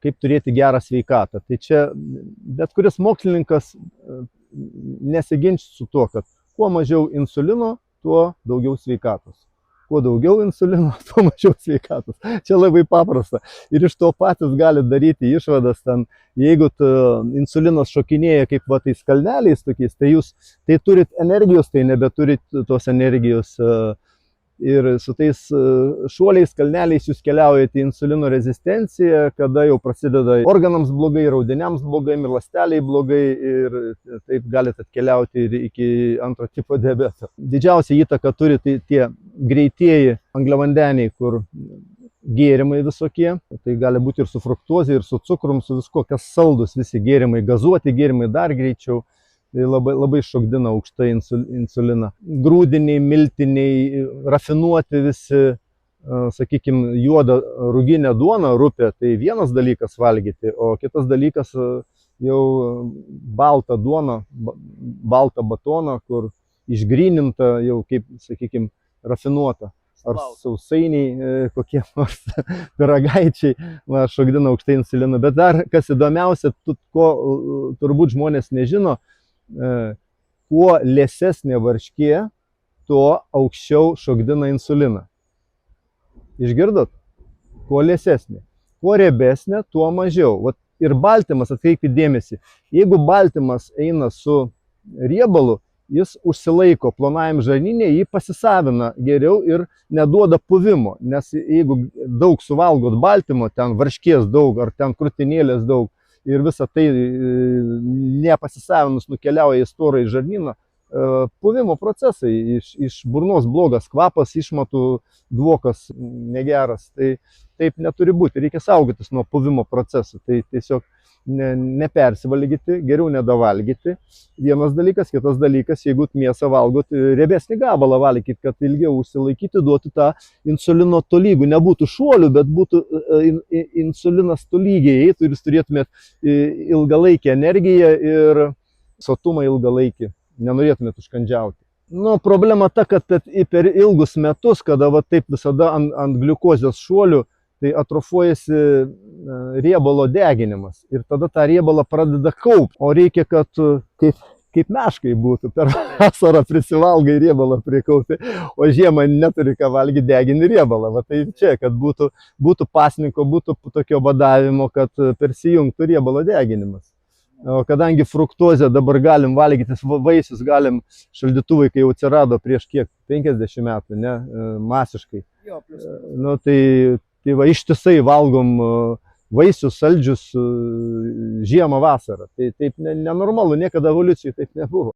kaip turėti gerą sveikatą. Tai čia bet kuris mokslininkas nesiginčia su tuo, kad kuo mažiau insulino, tuo daugiau sveikatos. Kuo daugiau insulino, tuo mažiau sveikatos. Čia labai paprasta. Ir iš to patys gali daryti išvadas, ten, jeigu insulinas šokinėja kaip va tais kalneliais tokiais, tai jūs tai turit energijos, tai nebeturit tos energijos. Ir su tais šuoliais, kalneliais jūs keliaujate į insulino rezistenciją, kada jau prasideda organams blogai, audiniams blogai, ir ląsteliai blogai, ir taip galite atkeliauti ir iki antro tipo diabeto. Didžiausia įtaka turi tai tie greitieji angliavandeniai, kur gėrimai visokie, tai gali būti ir su fruktozė, ir su cukrum, su visko, kas saldus, visi gėrimai, gazuoti gėrimai dar greičiau. Tai labai šokdina aukštą insuliną. Grūdiniai, miltiniai, rafinuoti visi, sakykime, juodą ruginę duoną, rupę, tai vienas dalykas valgyti, o kitas dalykas jau baltą duoną, baltą batoną, kur išgryninta jau kaip, sakykime, rafinuota. Ar sausainiai, kokie nors pyragaičiai, šokdina aukštą insuliną. Bet dar, kas įdomiausia, ko turbūt žmonės nežino, kuo liesesnė varškė, tuo aukščiau šokdina insuliną. Išgirdot? Kuo liesesnė. Kuo riebesnė, tuo mažiau. Vat ir baltymas, atkreipkite dėmesį, jeigu baltymas eina su riebalu, jis užsilaiko plonajam žarnyne, jį pasisavina geriau ir neduoda puvimo. Nes jeigu daug suvalgot baltymo, ten varškės daug ar ten krūtinėlės daug, ir visą tai nepasisavinus nukeliauja į storą į žarnyną, puvimo procesai, iš burnos blogas kvapas, išmatų dvokas negeras. Tai taip neturi būti, reikia saugotis nuo puvimo procesų. Tai tiesiog nepersivalgyti, geriau nedavalgyti. Vienas dalykas, kitas dalykas, jeigu mėsą valgot, riebesnį gabalą valgykit, kad ilgiau užsilaikyti, duotų tą insulino tolygų. Nebūtų šuolių, bet būtų insulinas tolygiai eitų ir jūs turėtumėt ilgalaikę energiją ir sotumą ilgalaikį. Nenorėtumėt užkandžiauti. Nu, problema ta, kad per ilgus metus, kada va taip visada ant gliukozės šuolių, tai atrofuojasi riebalo deginimas ir tada tą riebalą pradeda kaupti. O reikia, kad kaip meškai būtų, per vasarą prisivalgai riebalą prikaupti, o žiemą neturi ką valgyti, degini riebalą. Va tai čia, kad būtų pasninko, būtų tokio badavimo, kad persijungtų riebalo deginimas. O kadangi fruktozę dabar galim valgyti, vaisius galim, šaldytuvai, kai jau atsirado prieš kiek, 50 metų, ne, masiškai. Nu, tai va ištisai valgom vaisius, saldžius žiemą, vasarą. Tai taip nenormalu, niekada evoliucijai taip nebuvo.